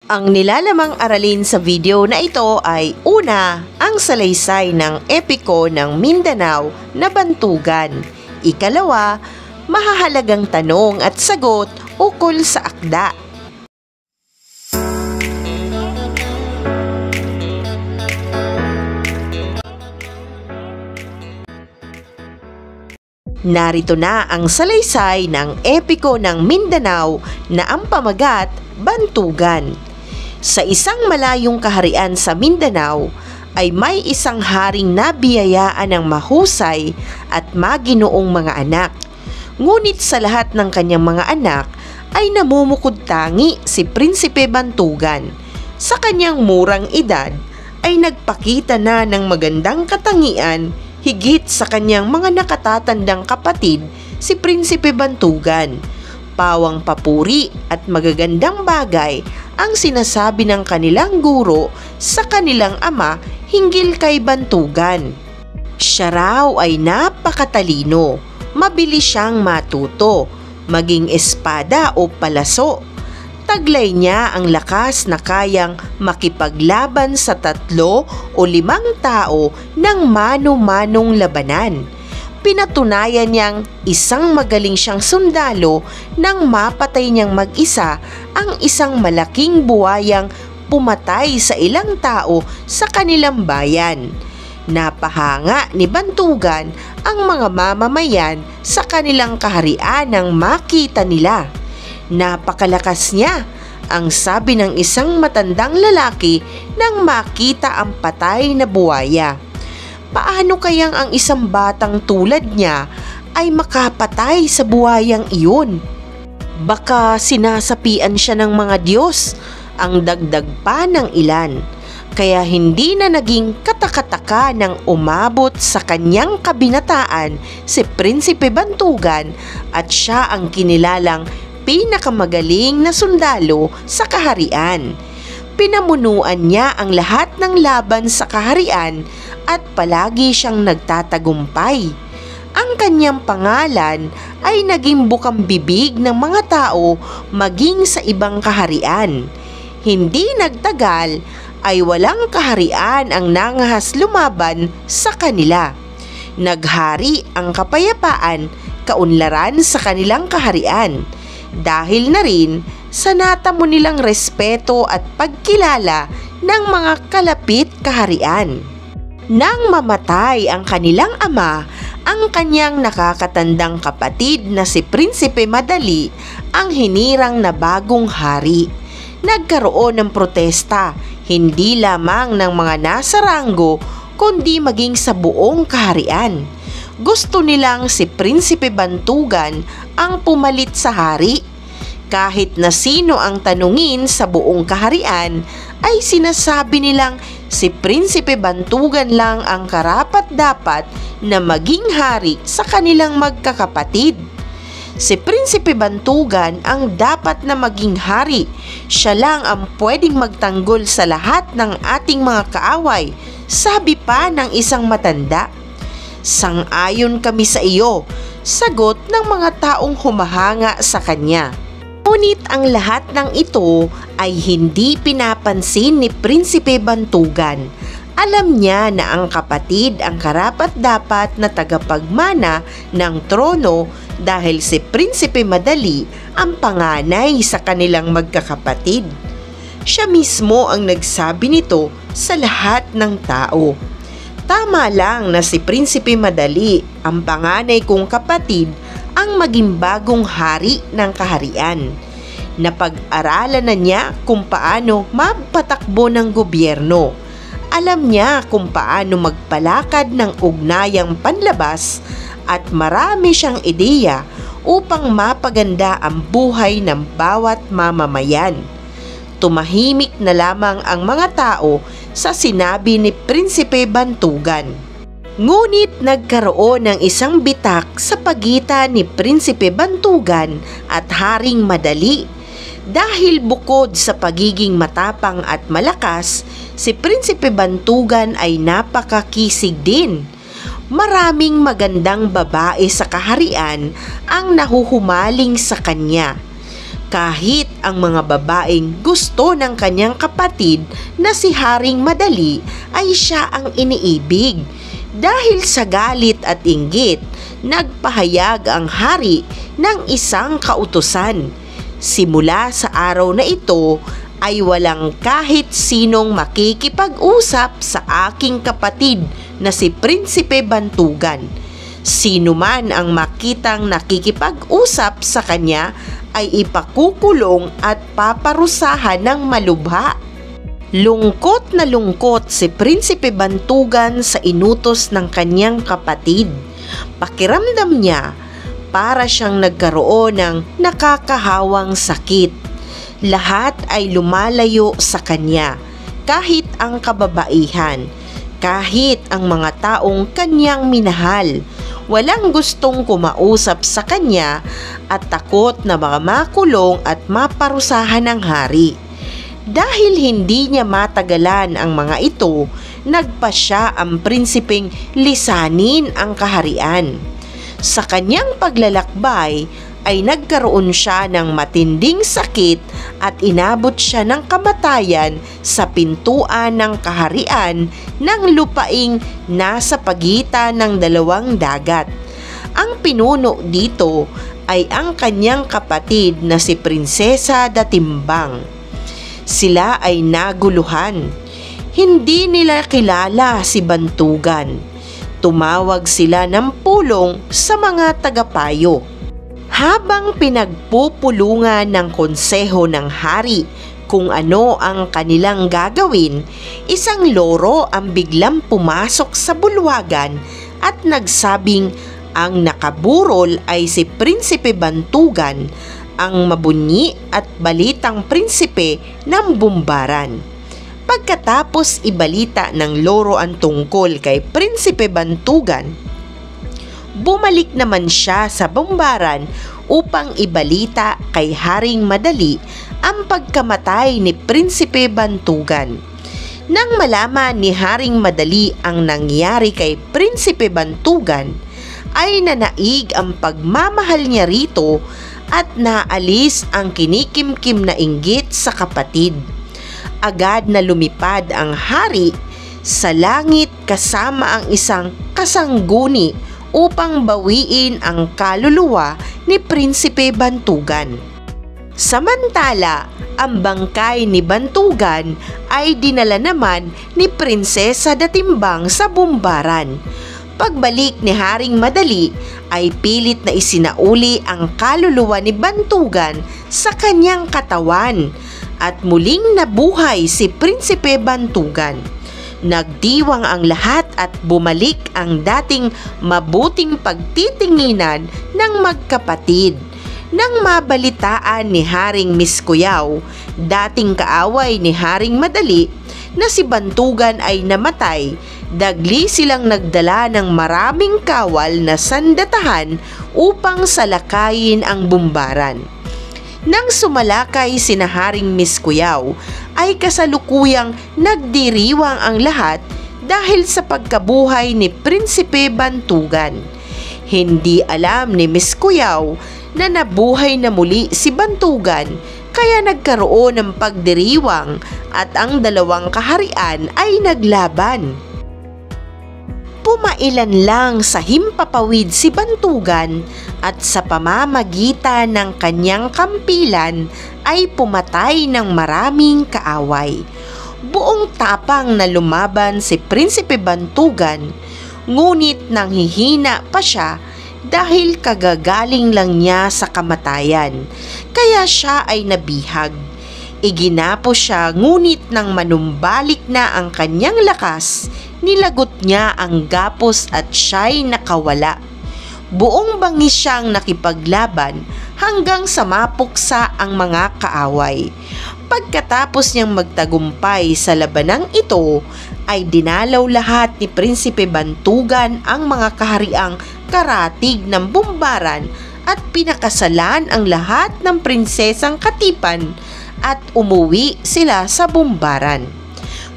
Ang nilalamang aralin sa video na ito ay una, ang salaysay ng epiko ng Mindanao na Bantugan. Ikalawa, mahahalagang tanong at sagot ukol sa akda. Narito na ang salaysay ng epiko ng Mindanao na ang pamagat, Bantugan. Sa isang malayong kaharian sa Mindanao ay may isang haring nabiyayaan ng mahusay at maginoong mga anak. Ngunit sa lahat ng kanyang mga anak ay namumukod-tangi si Prinsipe Bantugan. Sa kanyang murang edad ay nagpakita na ng magandang katangian higit sa kanyang mga nakatatandang kapatid si Prinsipe Bantugan. Pawang papuri at magagandang bagay ang sinasabi ng kanilang guro sa kanilang ama hinggil kay Bantugan. Siya raw ay napakatalino, mabilis siyang matuto, maging espada o palaso. Taglay niya ang lakas na kayang makipaglaban sa 3 o 5 tao ng mano-manong labanan. Pinatunayan niyang isang magaling siyang sundalo nang mapatay niyang mag-isa ang isang malaking buwayang pumatay sa ilang tao sa kanilang bayan. Napahanga ni Bantugan ang mga mamamayan sa kanilang kaharian nang makita nila. Napakalakas niya, ang sabi ng isang matandang lalaki nang makita ang patay na buwaya. Paano kayang ang isang batang tulad niya ay makapatay sa buwayang iyon? Baka sinasapian siya ng mga Diyos, ang dagdag pa ng ilan. Kaya hindi na naging katakataka nang umabot sa kanyang kabinataan si Prinsipe Bantugan at siya ang kinilalang pinakamagaling na sundalo sa kaharian. Pinamunuan niya ang lahat ng laban sa kaharian at palagi siyang nagtatagumpay. Ang kanyang pangalan ay naging bukang bibig ng mga tao maging sa ibang kaharian. Hindi nagtagal ay walang kaharian ang nangahas lumaban sa kanila. Naghari ang kapayapaan, kaunlaran sa kanilang kaharian. Dahil na rin sa natamo nilang respeto at pagkilala ng mga kalapit kaharian. Nang mamatay ang kanilang ama, ang kanyang nakakatandang kapatid na si Prinsipe Madali ang hinirang na bagong hari. Nagkaroon ng protesta, hindi lamang ng mga nasa ranggo, kundi maging sa buong kaharian. Gusto nilang si Prinsipe Bantugan ang pumalit sa hari. Kahit na sino ang tanungin sa buong kaharian, ay sinasabi nilang si Prinsipe Bantugan lang ang karapat-dapat na maging hari sa kanilang magkakapatid. Si Prinsipe Bantugan ang dapat na maging hari. Siya lang ang pwedeng magtanggol sa lahat ng ating mga kaaway, sabi pa ng isang matanda. Sang-ayon kami sa iyo, sagot ng mga taong humahanga sa kanya. Ngunit ang lahat ng ito ay hindi pinapansin ni Prinsipe Bantugan. Alam niya na ang kapatid ang karapat-dapat na tagapagmana ng trono dahil si Prinsipe Madali ang panganay sa kanilang magkakapatid. Siya mismo ang nagsabi nito sa lahat ng tao. Tama lang na si Prinsipe Madali, ang panganay kong kapatid, ang maging bagong hari ng kaharian. Napag-aralan na niya kung paano mapatakbo ng gobyerno. Alam niya kung paano magpalakad ng ugnayang panlabas at marami siyang ideya upang mapaganda ang buhay ng bawat mamamayan. Tumahimik na lamang ang mga tao sa sinabi ni Prinsipe Bantugan. Ngunit nagkaroon ng isang bitak sa pagitan ni Prinsipe Bantugan at Haring Madali. Dahil bukod sa pagiging matapang at malakas, si Prinsipe Bantugan ay napakakisig din. Maraming magandang babae sa kaharian ang nahuhumaling sa kanya. Kahit ang mga babaeng gusto ng kanyang kapatid na si Haring Madali ay siya ang iniibig. Dahil sa galit at inggit, nagpahayag ang hari ng isang kautusan. Simula sa araw na ito ay walang kahit sinong makikipag-usap sa aking kapatid na si Prinsipe Bantugan. Sino man ang makitang nakikipag-usap sa kanya ay ipakukulong at paparusahan ng malubha. Lungkot na lungkot si Prinsipe Bantugan sa inutos ng kanyang kapatid. Pakiramdam niya, para siyang nagkaroon ng nakakahawang sakit. Lahat ay lumalayo sa kanya, kahit ang kababaihan, kahit ang mga taong kanyang minahal. Walang gustong kumausap sa kanya at takot na baka makulong at maparusahan ng hari. Dahil hindi niya matagalan ang mga ito, nagpasya ang prinsipeng lisanin ang kaharian. Sa kanyang paglalakbay ay nagkaroon siya ng matinding sakit at inabot siya ng kamatayan sa pintuan ng kaharian ng lupaing nasa pagitan ng dalawang dagat. Ang pinuno dito ay ang kanyang kapatid na si Prinsesa Datimbang. Sila ay naguluhan. Hindi nila kilala si Bantugan. Tumawag sila ng pulong sa mga tagapayo. Habang pinagpupulungan ng konseho ng hari kung ano ang kanilang gagawin, isang loro ang biglang pumasok sa bulwagan at nagsabing ang nakaburol ay si Prinsipe Bantugan, ang mabunyi at balitang prinsipe ng Bumbaran. Pagkatapos ibalita ng loro ang tungkol kay Prinsipe Bantugan, bumalik naman siya sa Bumbaran upang ibalita kay Haring Madali ang pagkamatay ni Prinsipe Bantugan. Nang malaman ni Haring Madali ang nangyari kay Prinsipe Bantugan, ay nanaig ang pagmamahal niya rito at naalis ang kinikimkim na inggit sa kapatid. Agad na lumipad ang hari sa langit kasama ang isang kasangguni upang bawiin ang kaluluwa ni Prinsipe Bantugan. Samantala, ang bangkay ni Bantugan ay dinala naman ni Prinsesa Datimbang sa Bumbaran. Pagbalik ni Haring Madali ay pilit na isinauli ang kaluluwa ni Bantugan sa kanyang katawan at muling nabuhay si Prinsipe Bantugan. Nagdiwang ang lahat at bumalik ang dating mabuting pagtitinginan ng magkapatid. Nang mabalitaan ni Haring Miskuyaw, dating kaaway ni Haring Madali, na si Bantugan ay namatay, dagli silang nagdala ng maraming kawal na sandatahan upang salakayin ang Bumbaran. Nang sumalakay sina Haring Miskuyaw, ay kasalukuyang nagdiriwang ang lahat dahil sa pagkabuhay ni Prinsipe Bantugan. Hindi alam ni Miskuyaw na nabuhay na muli si Bantugan, kaya nagkaroon ng pagdiriwang at ang dalawang kaharian ay naglaban. Pumailan lang sa himpapawid si Bantugan at sa pamamagitan ng kanyang kampilan ay pumatay ng maraming kaaway. Buong tapang na lumaban si Prinsipe Bantugan, ngunit nanghihina pa siya dahil kagagaling lang niya sa kamatayan, kaya siya ay nabihag. Iginapo siya, ngunit nang manumbalik na ang kanyang lakas, nilagot niya ang gapos at siya'y nakawala. Buong bangis siyang nakipaglaban hanggang sa mapuksa ang mga kaaway. Pagkatapos niyang magtagumpay sa labanang ito, ay dinalaw lahat ni Prinsipe Bantugan ang mga kahariang karatig ng Bumbaran at pinakasalan ang lahat ng prinsesang Katipan at umuwi sila sa Bumbaran.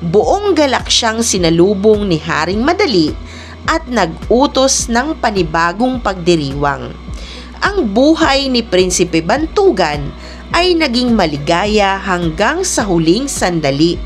Buong galak siyang sinalubong ni Haring Madali at nag-utos ng panibagong pagdiriwang. Ang buhay ni Prinsipe Bantugan ay naging maligaya hanggang sa huling sandali.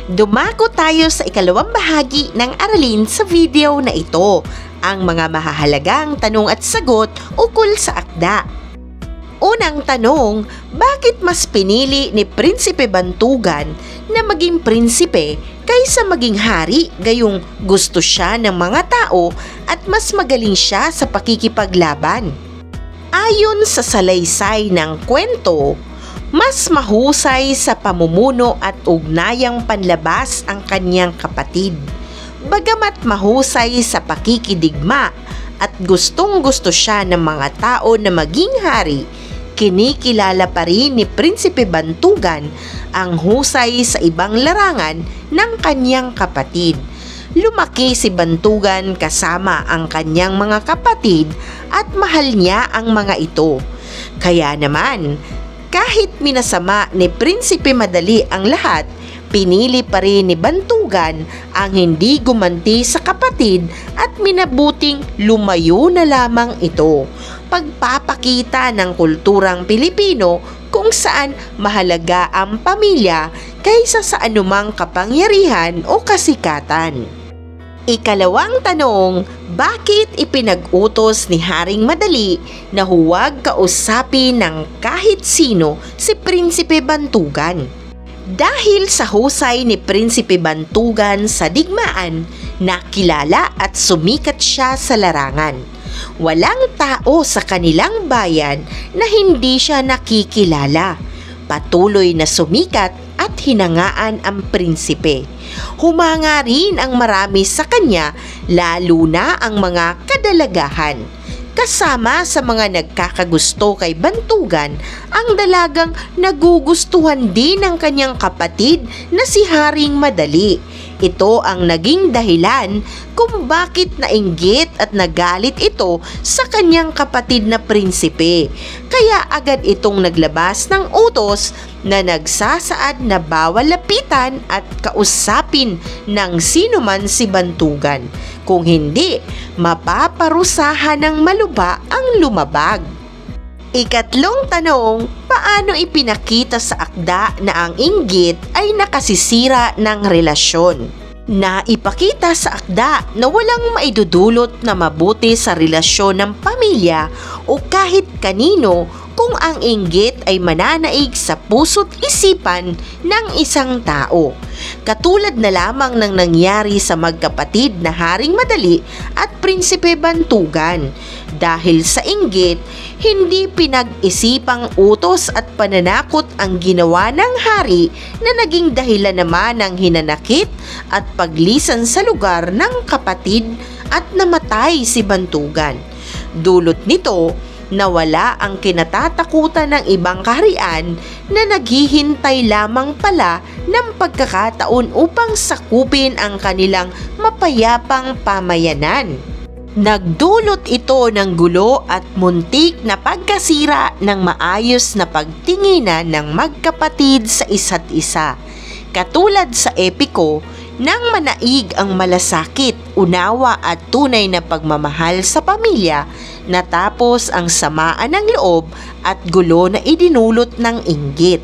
Dumako tayo sa ikalawang bahagi ng aralin sa video na ito, ang mga mahahalagang tanong at sagot ukol sa akda. Unang tanong, bakit mas pinili ni Prinsipe Bantugan na maging prinsipe kaysa maging hari, gayong gusto siya ng mga tao at mas magaling siya sa pakikipaglaban? Ayon sa salaysay ng kwento, mas mahusay sa pamumuno at ugnayang panlabas ang kanyang kapatid. Bagamat mahusay sa pakikidigma at gustong-gusto siya ng mga tao na maging hari, kinikilala pa rin ni Prinsipe Bantugan ang husay sa ibang larangan ng kanyang kapatid. Lumaki si Bantugan kasama ang kanyang mga kapatid at mahal niya ang mga ito. Kaya naman, kahit minasama ni Prinsipe Madali ang lahat, pinili pa rin ni Bantugan ang hindi gumanti sa kapatid at minabuting lumayo na lamang ito. Pagpapakita ng kulturang Pilipino kung saan mahalaga ang pamilya kaysa sa anumang kapangyarihan o kasikatan. Ikalawang tanong, bakit ipinag-utos ni Haring Madali na huwag kausapin ng kahit sino si Prinsipe Bantugan? Dahil sa husay ni Prinsipe Bantugan sa digmaan, nakilala at sumikat siya sa larangan. Walang tao sa kanilang bayan na hindi siya nakikilala. Patuloy na sumikat at hinangaan ang prinsipe. Humanga rin ang marami sa kanya, lalo na ang mga kadalagahan. Kasama sa mga nagkakagusto kay Bantugan, ang dalagang nagugustuhan din ng kanyang kapatid na si Haring Madali. Ito ang naging dahilan kung bakit nainggit at nagalit ito sa kanyang kapatid na prinsipe. Kaya agad itong naglabas ng utos na nagsasaad na bawal lapitan at kausapin ng sinuman si Bantugan. Kung hindi, mapaparusahan ng maluba ang lumabag. Ikatlong tanong, paano ipinakita sa akda na ang inggit ay nakasisira ng relasyon? Naipakita sa akda na walang maidudulot na mabuti sa relasyon ng pamilya o kahit kanino kung ang inggit ay mananaig sa puso't isipan ng isang tao. Katulad na lamang ng nangyari sa magkapatid na Haring Madali at Prinsipe Bantugan. Dahil sa inggit, hindi pinag-isipang utos at pananakot ang ginawa ng hari na naging dahilan naman ng hinanakit at paglisan sa lugar ng kapatid at namatay si Bantugan. Dulot nito, nawala ang kinatatakutan ng ibang kaharian na naghihintay lamang pala ng pagkakataon upang sakupin ang kanilang mapayapang pamayanan. Nagdulot ito ng gulo at muntik na pagkasira ng maayos na pagtinginan ng magkapatid sa isa't isa. Katulad sa epiko, nang manaig ang malasakit, unawa at tunay na pagmamahal sa pamilya, natapos ang samaan ng loob at gulo na idinulot ng inggit.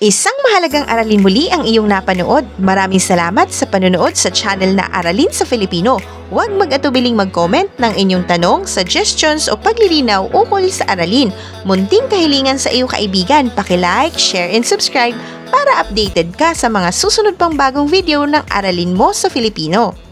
Isang mahalagang aralin muli ang iyong napanood. Maraming salamat sa panonood sa channel na Aralin sa Filipino. Huwag mag-atubiling mag-comment ng inyong tanong, suggestions o paglilinaw ukol sa aralin. Munting kahilingan sa iyong kaibigan, paki-like, share and subscribe para updated ka sa mga susunod pang bagong video ng Aralin mo sa Filipino.